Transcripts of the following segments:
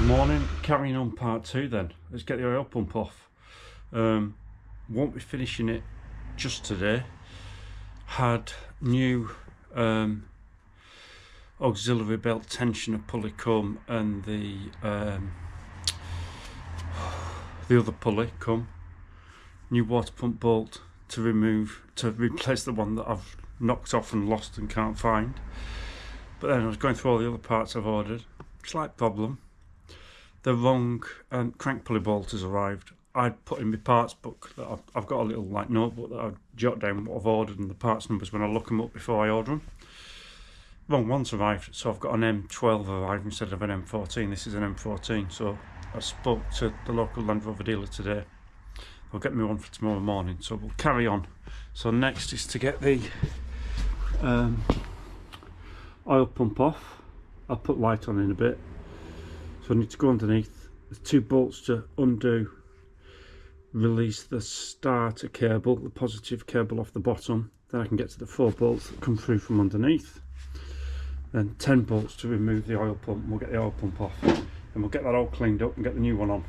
Morning, carrying on part 2 then. Let's get the oil pump off. Won't be finishing it just today. Had new auxiliary belt tensioner pulley come and the other pulley come. New water pump bolt to replace the one that I've knocked off and lost and can't find. But then I was going through all the other parts I've ordered. Slight problem. The wrong crank pulley bolt has arrived. I'd put in my parts book that I've got a little like notebook that I jot down what I've ordered and the parts numbers when I look them up before I order them. Wrong one's arrived, so I've got an M12 arrived instead of an M14. This is an M14, so I spoke to the local Land Rover dealer today. They'll get me one for tomorrow morning, so we'll carry on. So next is to get the oil pump off. I'll put light on in a bit. So I need to go underneath. There's 2 bolts to undo, release the starter cable, the positive cable off the bottom. Then I can get to the 4 bolts that come through from underneath. Then 10 bolts to remove the oil pump. We'll get the oil pump off and we'll get that all cleaned up and get the new one on.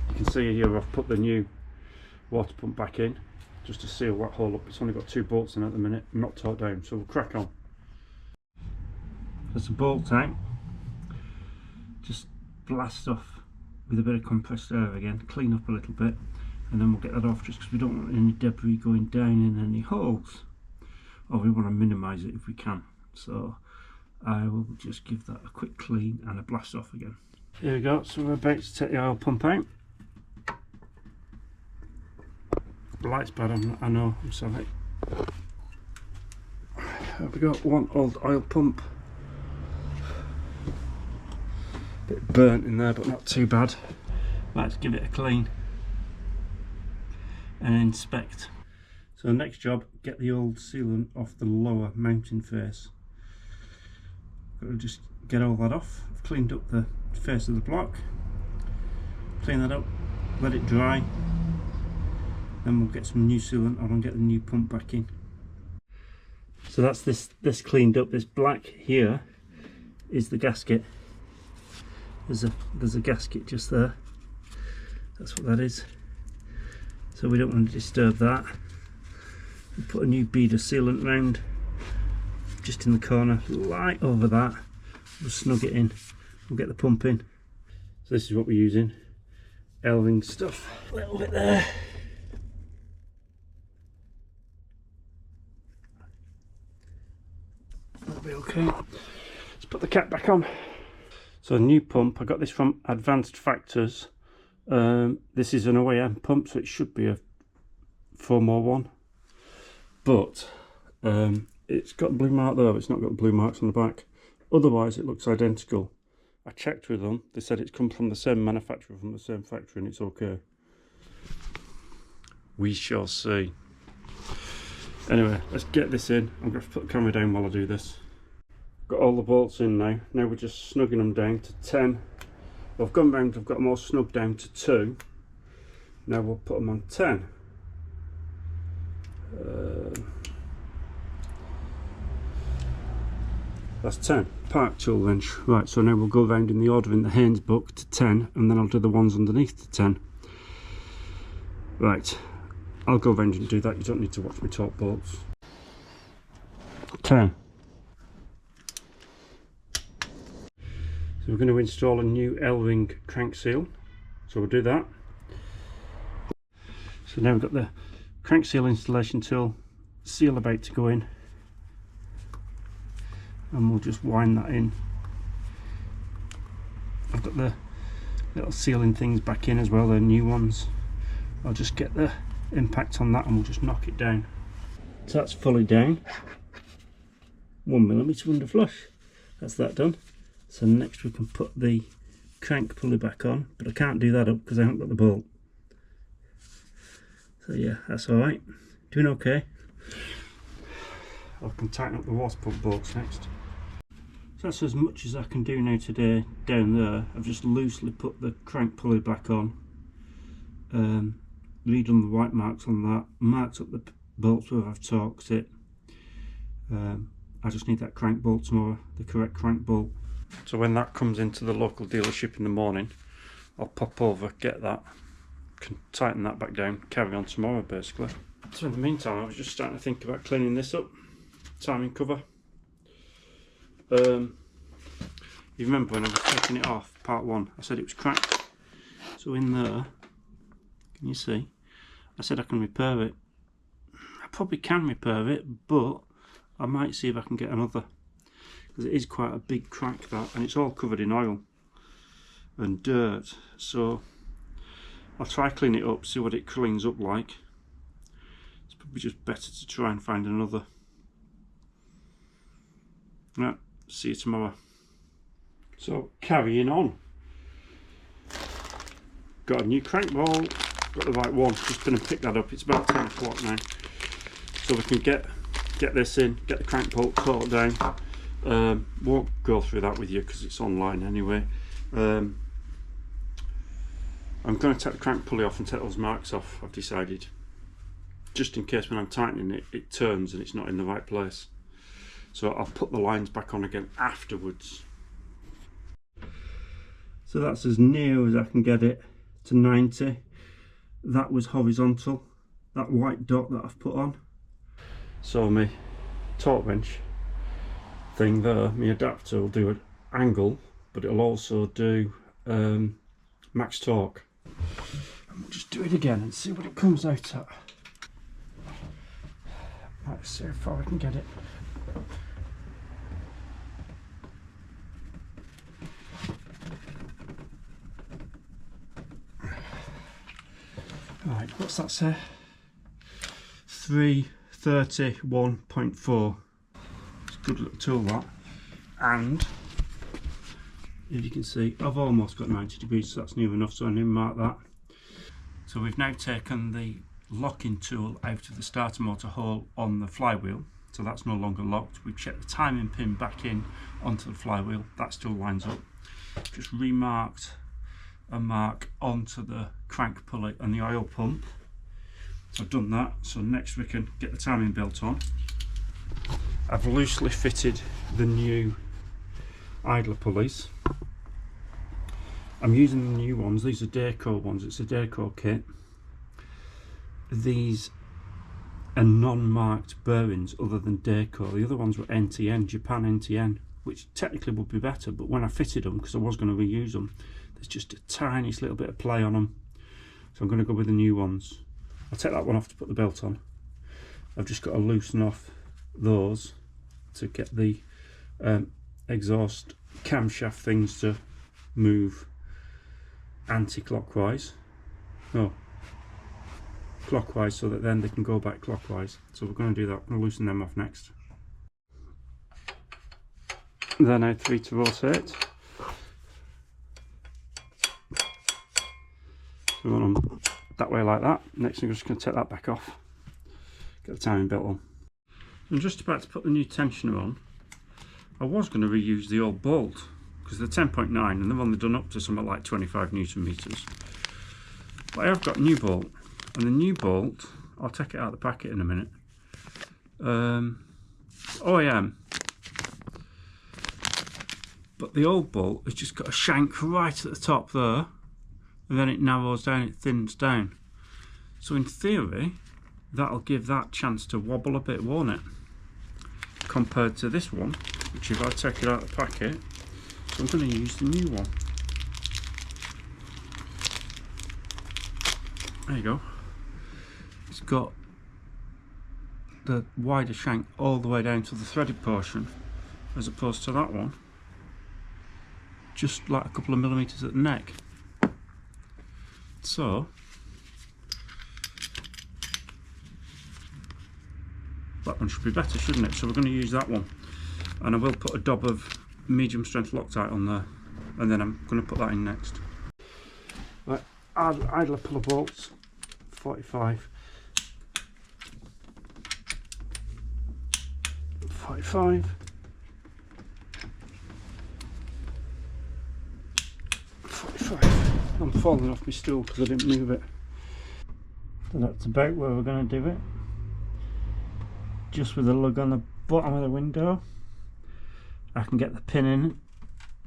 You can see here I've put the new water pump back in just to seal that hole up. It's only got 2 bolts in at the minute, not torqued down, so we'll crack on. There's a bolt tank. Just blast off with a bit of compressed air again, clean up a little bit, and then we'll get that off just because we don't want any debris going down in any holes, or we want to minimise it if we can. So I will just give that a quick clean and a blast off again. Here we go, so we're about to take the oil pump out. The light's bad, I know, I'm sorry. We've got one old oil pump. Bit burnt in there, but not too bad. Let's give it a clean and inspect. So next job, get the old sealant off the lower mounting face. Got to just get all that off. I've cleaned up the face of the block. Clean that up, let it dry. Then we'll get some new sealant on and get the new pump back in. So that's this cleaned up. This black here is the gasket. There's a gasket just there. That's what that is. So we don't want to disturb that. We'll put a new bead of sealant round just in the corner, right over that. We'll snug it in. We'll get the pump in. So this is what we're using. L-ring stuff. A little bit there. That'll be okay. Let's put the cap back on. So a new pump, I got this from Advanced Factors. This is an OEM pump, so it should be a 4x1. But it's got a blue mark there, but it's not got blue marks on the back. Otherwise, it looks identical. I checked with them, they said it's come from the same manufacturer, from the same factory, and it's okay. We shall see. Anyway, let's get this in. I'm going to put the camera down while I do this. Got all the bolts in now. Now we're just snugging them down to 10. Well, I've gone round, I've got them all snugged down to 2. Now we'll put them on 10. That's 10. Part tool wrench. Right, so now we'll go round in the order in the Haynes book to 10, and then I'll do the ones underneath to 10. Right, I'll go round and do that. You don't need to watch me talk bolts. 10. So we're going to install a new L-ring crank seal, so we'll do that. So now we've got the crank seal installation tool, seal about to go in, and we'll just wind that in. I've got the little sealing things back in as well, they're new ones. I'll just get the impact on that and we'll just knock it down. So that's fully down, 1mm under flush. That's that done. So next we can put the crank pulley back on, but I can't do that up because I haven't got the bolt. So yeah, that's alright. Doing okay. I can tighten up the water pump bolts next. So that's as much as I can do now today down there. I've just loosely put the crank pulley back on. Redone the white marks on that, marked up the bolts where I've torqued it. I just need that crank bolt tomorrow, the correct crank bolt. So when that comes into the local dealership in the morning, I'll pop over, get that, can tighten that back down, carry on tomorrow basically. So in the meantime, I was just starting to think about cleaning this up, timing cover. You remember when I was taking it off, part 1, I said it was cracked. So in there, can you see, I said I can repair it. I probably can repair it, but I might see if I can get another, because it is quite a big crack that, and it's all covered in oil and dirt. So I'll try clean it up, see what it cleans up like. It's probably just better to try and find another. Right, see you tomorrow. So carrying on, got a new crank ball, got the right one, just going to pick that up. It's about 10 o'clock now, so we can get this in, get the crank bolt torqued down. Won't go through that with you because it's online anyway. I'm going to take the crank pulley off and take those marks off, I've decided, just in case when I'm tightening it, it turns and it's not in the right place. So I'll put the lines back on again afterwards. So that's as near as I can get it to 90. That was horizontal, that white dot that I've put on. So my torque wrench thing there, my adapter will do an angle, but it'll also do max torque. And we'll just do it again and see what it comes out at. Let's see how far I can get it. Right, what's that say? 331.4. It's a good little tool that. And if you can see, I've almost got 90 degrees, so that's near enough, so I need to mark that. So we've now taken the locking tool out of the starter motor hole on the flywheel, so that's no longer locked. We've checked the timing pin back in onto the flywheel, that still lines up. Just remarked a mark onto the crank pulley and the oil pump. So I've done that, so next we can get the timing belt on. I've loosely fitted the new idler pulleys. I'm using the new ones, these are Dayco ones, it's a Dayco kit. These are non-marked bearings other than Dayco. The other ones were NTN, Japan NTN, which technically would be better, but when I fitted them, because I was going to reuse them, there's just a tiniest little bit of play on them, so I'm going to go with the new ones. I'll take that one off to put the belt on. I've just got to loosen off those to get the exhaust camshaft things to move anti-clockwise, no, clockwise, so that then they can go back clockwise. So we're going to do that. I'm going to loosen them off next. They're now 3 to rotate. So we're on them that way like that. Next I'm just going to take that back off, get the timing belt on. I'm just about to put the new tensioner on. I was going to reuse the old bolt because they're 10.9 and they've only done up to something like 25 Newton meters. But I have got a new bolt, and the new bolt, I'll take it out of the packet in a minute. OEM, but the old bolt has just got a shank right at the top there, and then it narrows down, it thins down. So in theory, that'll give that chance to wobble a bit, won't it? Compared to this one, which if I take it out of the packet, so I'm going to use the new one. There you go. It's got the wider shank all the way down to the threaded portion, as opposed to that one, just like a couple of millimeters at the neck. So that one should be better, shouldn't it? So we're going to use that one, and I will put a dab of medium strength Loctite on there, and then I'm going to put that in next. Right, idler puller bolts, 45, 45, 45. I'm falling off my stool because I didn't move it. So that's about where we're going to do it. Just with the lug on the bottom of the window, I can get the pin in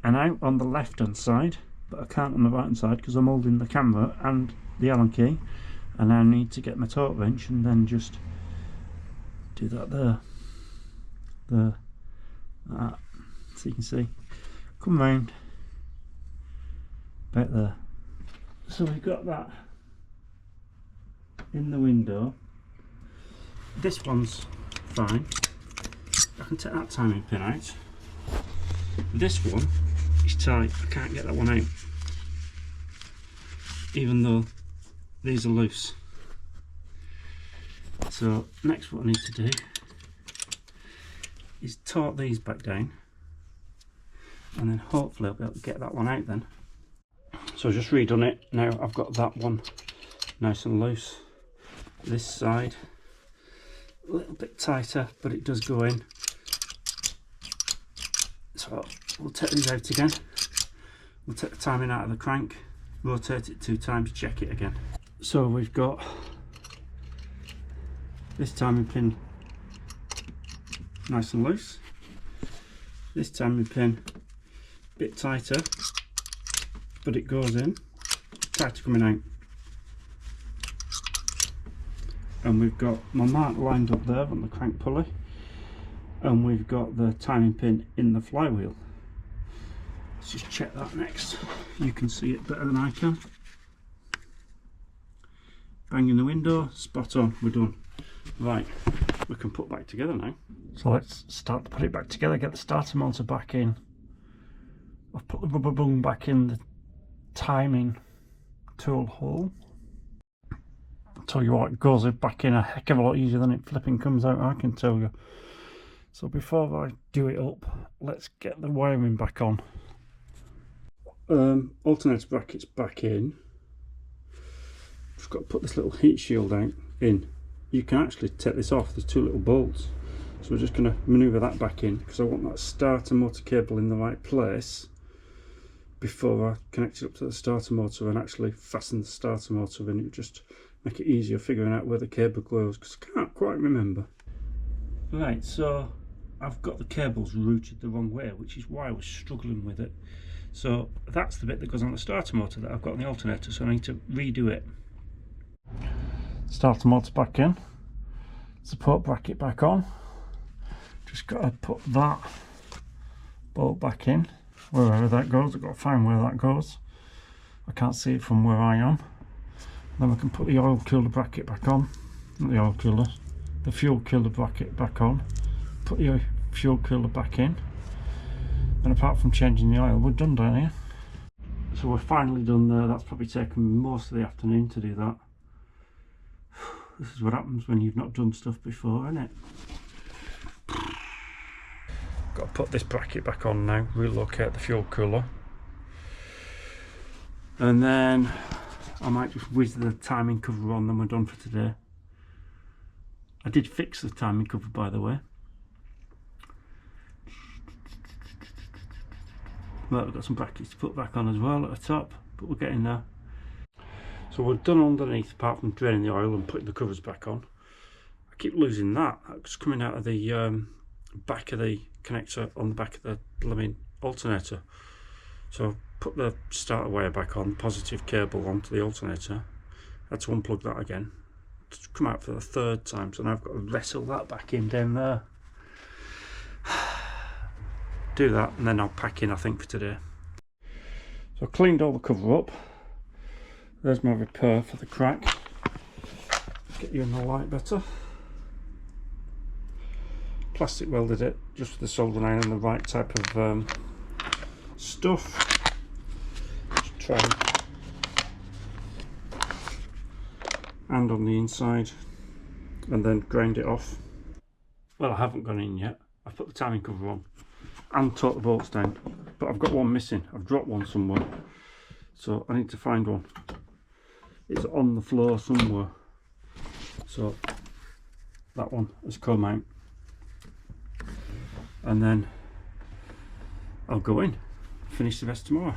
and out on the left hand side, but I can't on the right hand side because I'm holding the camera and the Allen key, and I need to get my torque wrench and then just do that there, that, so you can see, come round back there. So we've got that in the window. This one's fine, I can take that timing pin out. This one is tight, I can't get that one out, even though these are loose. So next what I need to do is torque these back down, and then hopefully I'll be able to get that one out then. So I've just redone it, now I've got that one nice and loose. This side a little bit tighter, but it does go in. So we'll take these out again, we'll take the timing out of the crank, rotate it 2 times, check it again. So we've got this timing pin nice and loose, this timing pin a bit tighter, but it goes in, tighter coming out. And we've got my mark lined up there on the crank pulley, and we've got the timing pin in the flywheel. Let's just check that next, you can see it better than I can. Bang in the window, spot on, we're done. Right, we can put back together now. So let's start to put it back together, get the starter motor back in. I've put the rubber bung back in the timing tool hole. I'll tell you what, it goes back in a heck of a lot easier than it flipping comes out, I can tell you. So before I do it up, let's get the wiring back on. Alternator brackets back in. Just got to put this little heat shield out in. You can actually take this off, there's 2 little bolts. So we're just going to manoeuvre that back in because I want that starter motor cable in the right place before I connect it up to the starter motor and actually fasten the starter motor in. It just make it easier figuring out where the cable goes because I can't quite remember. Right, so I've got the cables routed the wrong way, which is why I was struggling with it. So that's the bit that goes on the starter motor that I've got on the alternator, so I need to redo it. Starter motor back in, support bracket back on. Just got to put that bolt back in, wherever that goes. I've got to find where that goes. I can't see it from where I am. Then we can put the oil cooler bracket back on. Not the oil cooler, the fuel cooler bracket back on. Put the fuel cooler back in. And apart from changing the oil, we're done down here. So we're finally done there. That's probably taken most of the afternoon to do that. This is what happens when you've not done stuff before, isn't it? Got to put this bracket back on now, relocate the fuel cooler. And then I might just whiz the timing cover on, then we're done for today. I did fix the timing cover, by the way. Well, we've got some brackets to put back on as well at the top, but we're getting there. So we're done underneath, apart from draining the oil and putting the covers back on. I keep losing that. It's coming out of the back of the connector on the back of the blooming alternator. So put the starter wire back on, positive cable onto the alternator. Had to unplug that again. It's come out for the 3rd time, so now I've got to wrestle that back in down there. Do that and then I'll pack in, I think, for today. So I cleaned all the cover up. There's my repair for the crack. Get you in the light better. Plastic welded it just with the soldering iron and the right type of stuff. Just try and on the inside, and then grind it off. Well, I haven't gone in yet. I've put the timing cover on and torqued the bolts down, but I've got one missing. I've dropped one somewhere, so I need to find one. It's on the floor somewhere, so that one has come out, and then I'll go in, finish the rest tomorrow.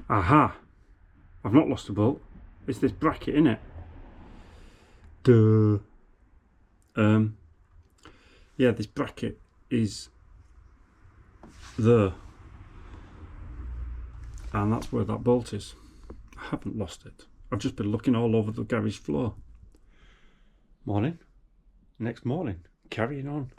Aha, I've not lost a bolt. It's this bracket in it. Duh. Yeah, this bracket is there. and that's where that bolt is. I haven't lost it. I've just been looking all over the garage floor. Morning. Next morning. Carrying on.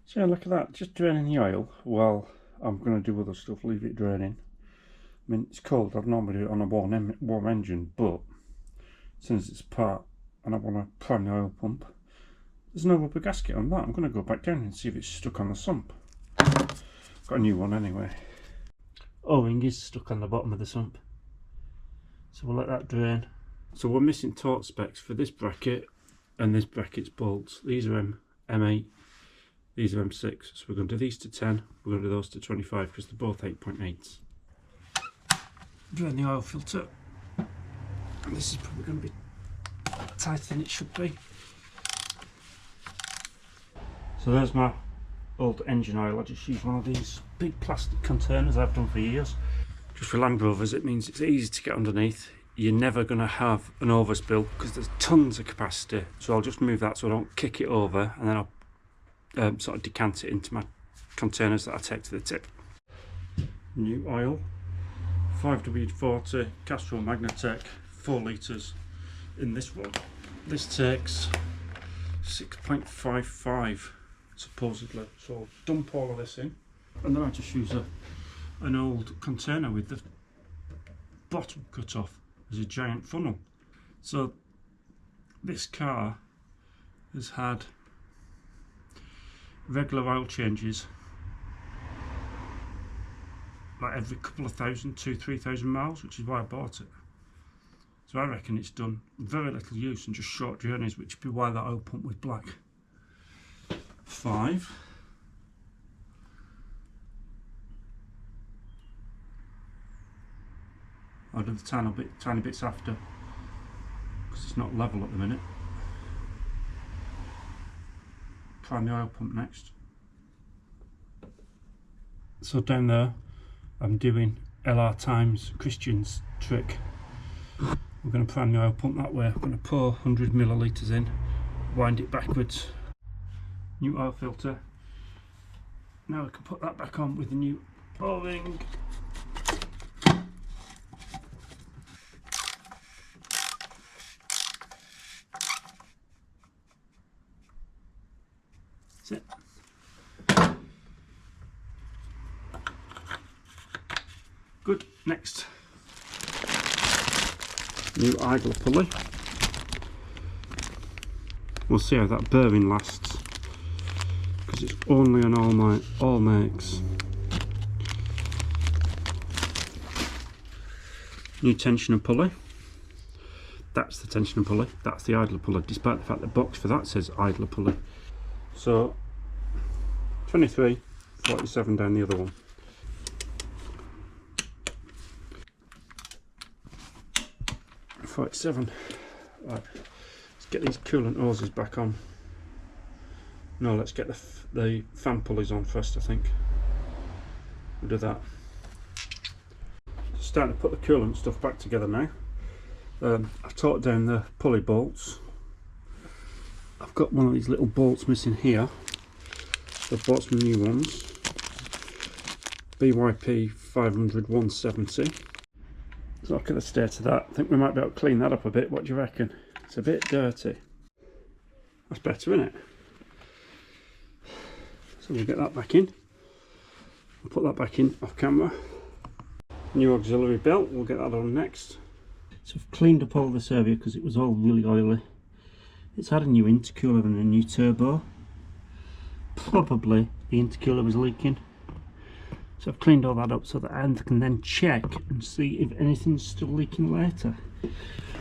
So yeah, look at that, just draining the oil while I'm going to do other stuff, leave it draining. I mean, it's cold, I'd normally do it on a warm engine, but since it's apart and I want to prime the oil pump, there's no rubber gasket on that. I'm going to go back down and see if it's stuck on the sump. Got a new one anyway. O-ring is stuck on the bottom of the sump, so we'll let that drain. So we're missing torque specs for this bracket and this bracket's bolts. These are M8. These are M6, so we're going to do these to 10, we're going to do those to 25 because they're both 8.8s. Drain the oil filter, and this is probably going to be tighter than it should be. So there's my old engine oil. I just use one of these big plastic containers I've done for years. Just for Land Rovers, it means it's easy to get underneath. You're never going to have an overspill because there's tons of capacity, so I'll just move that so I don't kick it over, and then I'll sort of decant it into my containers that I take to the tip. New oil, 5W40 Castrol Magnatech, 4 litres in this one. This takes 6.55 supposedly, so I'll dump all of this in, and then I just use an old container with the bottom cut off as a giant funnel. So this car has had regular oil changes like every couple of thousand, 2,000-3,000 miles, which is why I bought it. So I reckon it's done very little use and just short journeys, which would be why that oil pump was black. 5. I'll do the tiny bits after because it's not level at the minute. Prime the oil pump next. So down there I'm doing LR times Christian's trick. We're going to prime the oil pump that way. I'm going to pour 100 millilitres in, wind it backwards. New oil filter. Now we can put that back on with the new O-ring. That's it. Good. Next, new idler pulley. We'll see how that bearing lasts because it's only on all makes. New tensioner pulley. That's the tensioner pulley. That's the idler pulley, despite the fact the box for that says idler pulley. So 23, 47 down the other one. Right, let's get these coolant hoses back on. No, let's get the fan pulleys on first, I think. We'll do that. Starting to put the coolant stuff back together now. I've torqued down the pulley bolts. I've got one of these little bolts missing here. So I've bought some new ones. BYP 500 170. So look at the state of that. I think we might be able to clean that up a bit. What do you reckon? It's a bit dirty. That's better, isn't it? So we'll get that back in. We'll put that back in off camera. New auxiliary belt, we'll get that on next. So I've cleaned up all this area because it was all really oily. It's had a new intercooler and a new turbo. Probably the intercooler was leaking. So I've cleaned all that up so that I can then check and see if anything's still leaking later.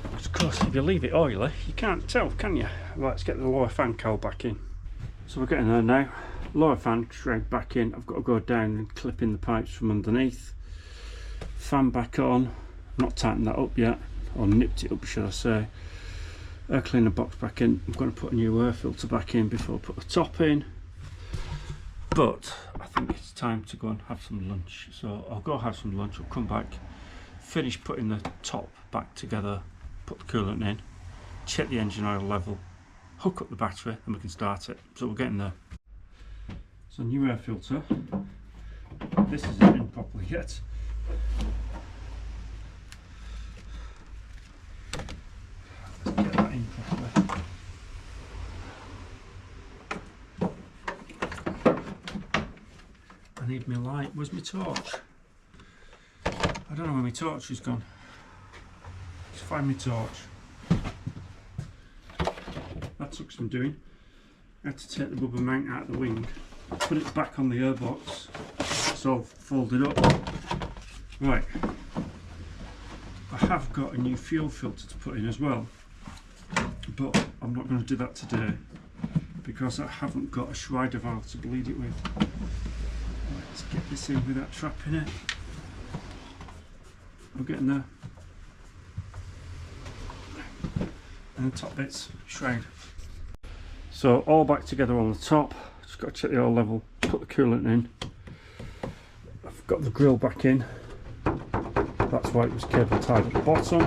Of course, if you leave it oily, you can't tell, can you? Right, let's get the lower fan cowl back in. So we're getting there now. Lower fan shroud back in. I've got to go down and clip in the pipes from underneath. Fan back on. Not tightened that up yet, or nipped it up, should I say. Air cleaner box back in. I'm going to put a new air filter back in before I put the top in. But I think it's time to go and have some lunch. So I'll go have some lunch. I'll come back, finished putting the top back together, put the coolant in, check the engine oil level, hook up the battery, and we can start it. So we're getting there. So new air filter. This isn't in properly yet. Let's get that in properly. I need my light. Where's my torch? I don't know where my torch has gone. Let's find my torch. That took some doing. I had to take the rubber mount out of the wing, put it back on the airbox. It's all folded up. Right. I have got a new fuel filter to put in as well, but I'm not going to do that today because I haven't got a Schreider valve to bleed it with. Right, let's get this in without trapping it. We're getting there. And the top bit's shroud. So all back together on the top. Just got to check the oil level, put the coolant in. I've got the grill back in. That's why it was cable tied at the bottom.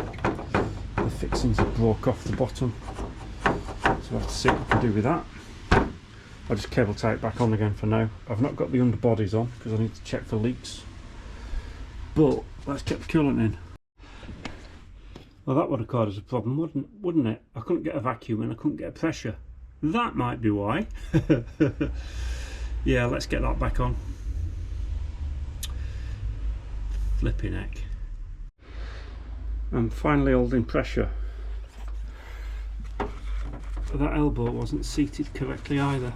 The fixings have broke off the bottom. So I have to see what I can do with that. I'll just cable tie it back on again for now. I've not got the underbodies on because I need to check for leaks. But let's get the coolant in. Well, that would have caused us a problem, wouldn't it? I couldn't get a vacuum and I couldn't get a pressure. That might be why. Yeah, let's get that back on. Flipping heck. I'm finally holding pressure. But that elbow wasn't seated correctly either.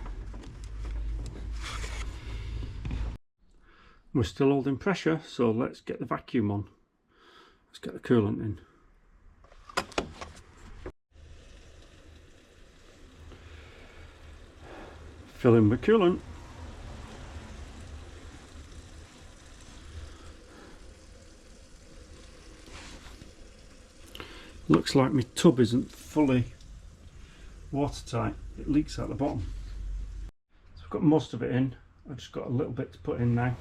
We're still holding pressure, so let's get the vacuum on. Let's get the coolant in. Fill in with coolant. Looks like my tub isn't fully watertight. It leaks out the bottom. So I've got most of it in. I've just got a little bit to put in now.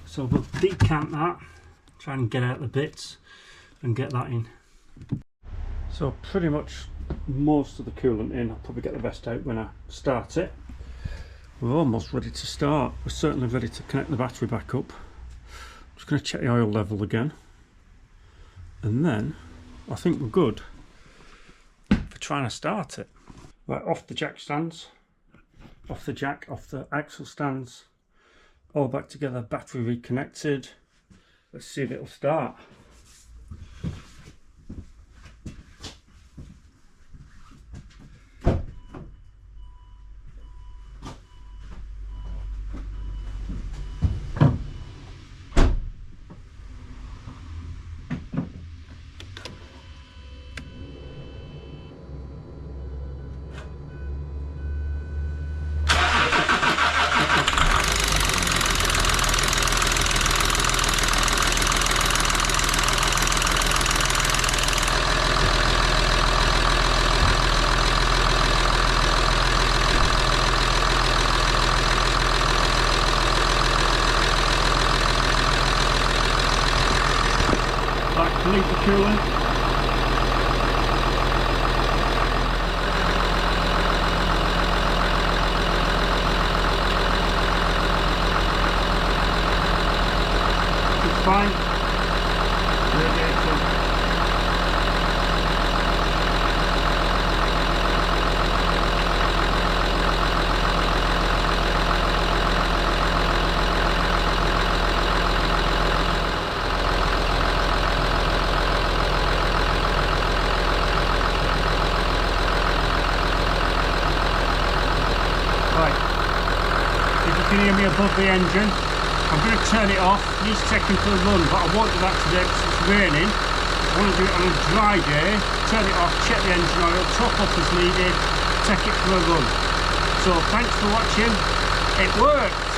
So we'll decant that, try and get out the bits and get that in. So pretty much most of the coolant in. I'll probably get the rest out when I start it. We're almost ready to start. We're certainly ready to connect the battery back up. I'm just going to check the oil level again. And then I think we're good for trying to start it. Right, off the jack stands, off the jack, off the axle stands, all back together, battery reconnected. Let's see if it'll start. Leave the coolant. It's fine. Radiator. Can hear me above the engine. I'm going to turn it off, he's checking for a run, but I won't do that today because it's raining. I want to do it on a dry day, turn it off, check the engine oil, top up as needed, take it for a run. So thanks for watching, it worked!